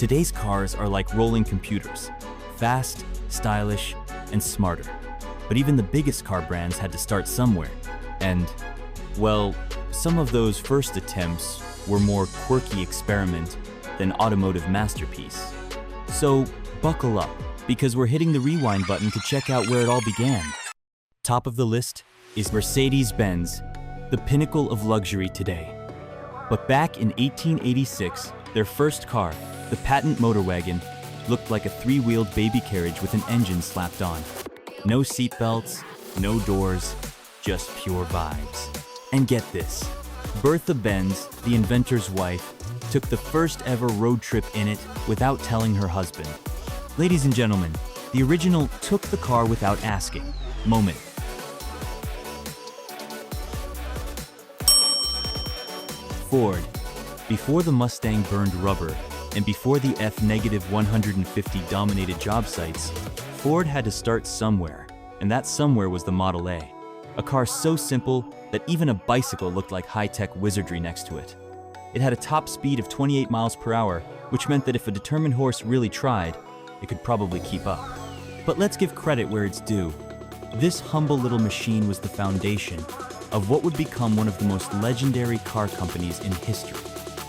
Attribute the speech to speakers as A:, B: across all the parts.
A: Today's cars are like rolling computers, fast, stylish, and smarter. But even the biggest car brands had to start somewhere. And, well, some of those first attempts were more quirky experiment than automotive masterpiece. So, buckle up, because we're hitting the rewind button to check out where it all began. Top of the list is Mercedes-Benz, the pinnacle of luxury today. But back in 1886, their first car, the Patent-Motorwagen, looked like a three-wheeled baby carriage with an engine slapped on. No seatbelts, no doors, just pure vibes. And get this, Bertha Benz, the inventor's wife, took the first ever road trip in it without telling her husband. Ladies and gentlemen, the original took the car without asking moment. Ford. Before the Mustang burned rubber, and before the F-150 dominated job sites, Ford had to start somewhere, and that somewhere was the Model A. A car so simple that even a bicycle looked like high-tech wizardry next to it. It had a top speed of 28 miles per hour, which meant that if a determined horse really tried, it could probably keep up. But let's give credit where it's due. This humble little machine was the foundation of what would become one of the most legendary car companies in history.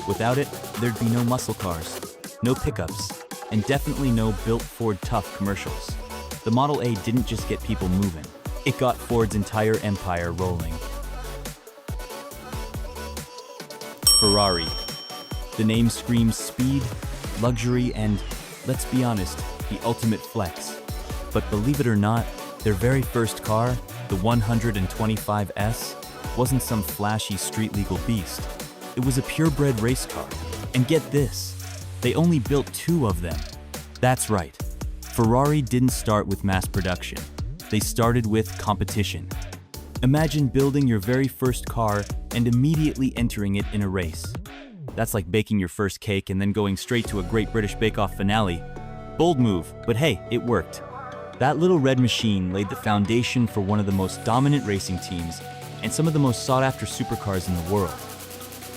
A: Without it, there'd be no muscle cars, no pickups, and definitely no built Ford tough commercials. The Model A didn't just get people moving, it got Ford's entire empire rolling. Ferrari. The name screams speed, luxury, and, let's be honest, the ultimate flex. But believe it or not, their very first car, the 125S, wasn't some flashy street-legal beast. It was a purebred race car. And get this, they only built 2 of them. That's right, Ferrari didn't start with mass production. They started with competition. Imagine building your very first car and immediately entering it in a race. That's like baking your first cake and then going straight to a Great British Bake Off finale. Bold move, but hey, it worked. That little red machine laid the foundation for one of the most dominant racing teams and some of the most sought-after supercars in the world.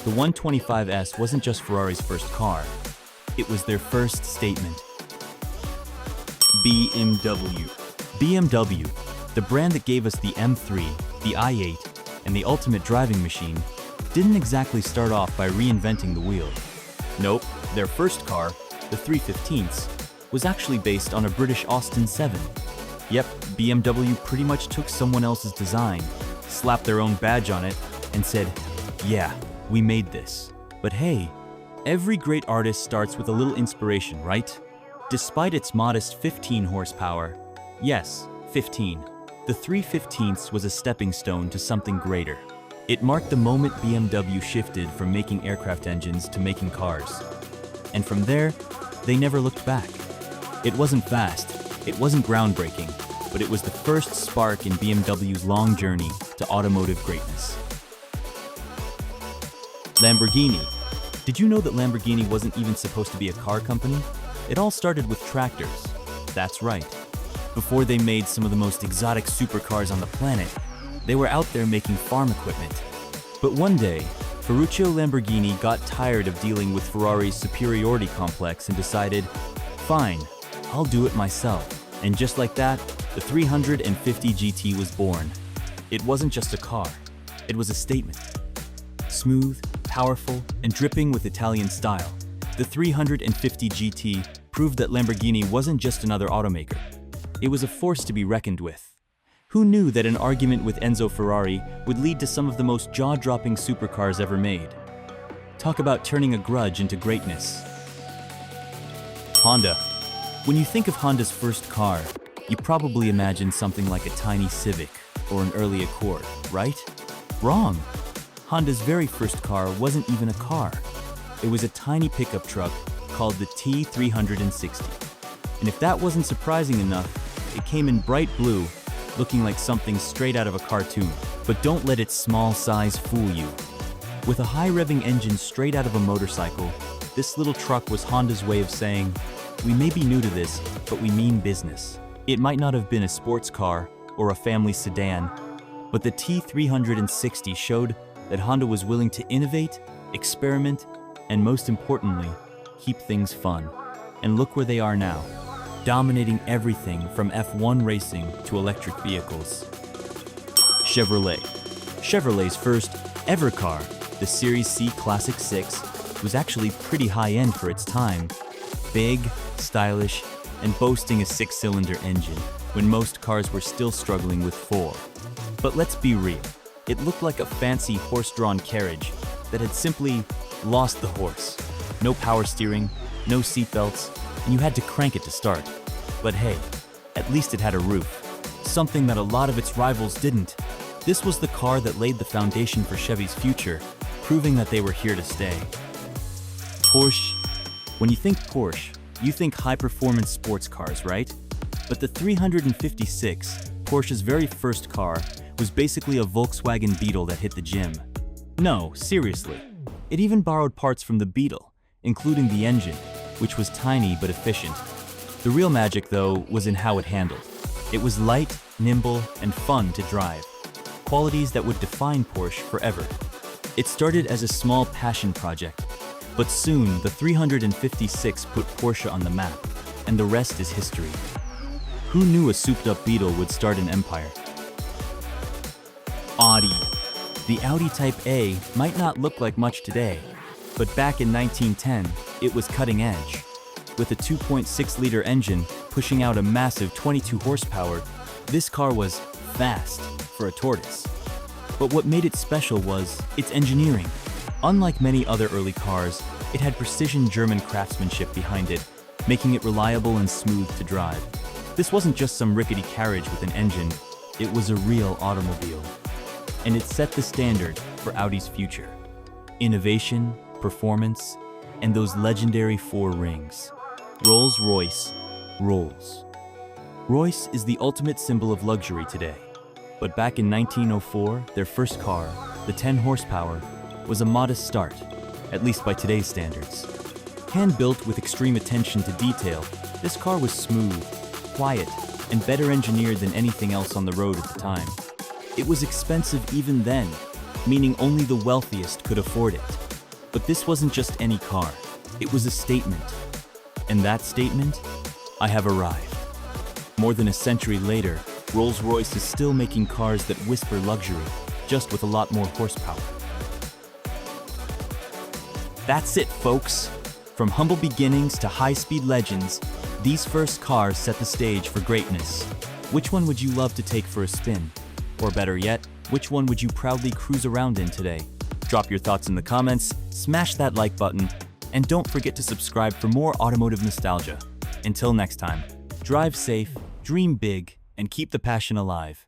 A: The 125S wasn't just Ferrari's first car, it was their first statement. BMW. BMW, the brand that gave us the M3, the i8, and the ultimate driving machine, didn't exactly start off by reinventing the wheel. Nope, their first car, the 315s, was actually based on a British Austin 7. Yep, BMW pretty much took someone else's design, slapped their own badge on it, and said, yeah, we made this. But hey, every great artist starts with a little inspiration, right? Despite its modest 15 horsepower, yes, 15, the 315ths was a stepping stone to something greater. It marked the moment BMW shifted from making aircraft engines to making cars. And from there, they never looked back. It wasn't fast, it wasn't groundbreaking, but it was the first spark in BMW's long journey to automotive greatness. Lamborghini. Did you know that Lamborghini wasn't even supposed to be a car company? It all started with tractors. That's right. Before they made some of the most exotic supercars on the planet, they were out there making farm equipment. But one day, Ferruccio Lamborghini got tired of dealing with Ferrari's superiority complex and decided, fine, I'll do it myself. And just like that, the 350 GT was born. It wasn't just a car, it was a statement. Smooth, powerful, and dripping with Italian style, the 350 GT proved that Lamborghini wasn't just another automaker. It was a force to be reckoned with. Who knew that an argument with Enzo Ferrari would lead to some of the most jaw-dropping supercars ever made? Talk about turning a grudge into greatness. Honda. When you think of Honda's first car, you probably imagine something like a tiny Civic or an early Accord, right? Wrong. Honda's very first car wasn't even a car. It was a tiny pickup truck called the T360. And if that wasn't surprising enough, it came in bright blue, looking like something straight out of a cartoon. But don't let its small size fool you. With a high-revving engine straight out of a motorcycle, this little truck was Honda's way of saying, we may be new to this, but we mean business. It might not have been a sports car or a family sedan, but the T360 showed that Honda was willing to innovate, experiment, and most importantly, keep things fun. And look where they are now, dominating everything from F1 racing to electric vehicles. Chevrolet. Chevrolet's first ever car, the Series C Classic 6, was actually pretty high-end for its time. Big, stylish, and boasting a six-cylinder engine when most cars were still struggling with four. But let's be real, it looked like a fancy horse-drawn carriage that had simply lost the horse. No power steering, no seatbelts, and you had to crank it to start. But hey, at least it had a roof, something that a lot of its rivals didn't. This was the car that laid the foundation for Chevy's future, proving that they were here to stay. Porsche. When you think Porsche, you think high-performance sports cars, right? But the 356, Porsche's very first car, was basically a Volkswagen Beetle that hit the gym. No, seriously. It even borrowed parts from the Beetle, including the engine, which was tiny but efficient. The real magic, though, was in how it handled. It was light, nimble, and fun to drive, qualities that would define Porsche forever. It started as a small passion project, but soon the 356 put Porsche on the map, and the rest is history. Who knew a souped-up Beetle would start an empire? Audi. The Audi Type A might not look like much today, but back in 1910, it was cutting edge. With a 2.6-liter engine pushing out a massive 22 horsepower, this car was fast for a tortoise. But what made it special was its engineering. Unlike many other early cars, it had precision German craftsmanship behind it, making it reliable and smooth to drive. This wasn't just some rickety carriage with an engine, it was a real automobile. And it set the standard for Audi's future. Innovation, performance, and those legendary four rings. Rolls-Royce, Rolls. Royce is the ultimate symbol of luxury today. But back in 1904, their first car, the 10 horsepower, was a modest start, at least by today's standards. Hand-built with extreme attention to detail, this car was smooth, quiet, and better engineered than anything else on the road at the time. It was expensive even then, meaning only the wealthiest could afford it. But this wasn't just any car, it was a statement. And that statement? I have arrived. More than a century later, Rolls-Royce is still making cars that whisper luxury, just with a lot more horsepower. That's it, folks. From humble beginnings to high-speed legends, these first cars set the stage for greatness. Which one would you love to take for a spin? Or better yet, which one would you proudly cruise around in today? Drop your thoughts in the comments, smash that like button, and don't forget to subscribe for more automotive nostalgia. Until next time, drive safe, dream big, and keep the passion alive.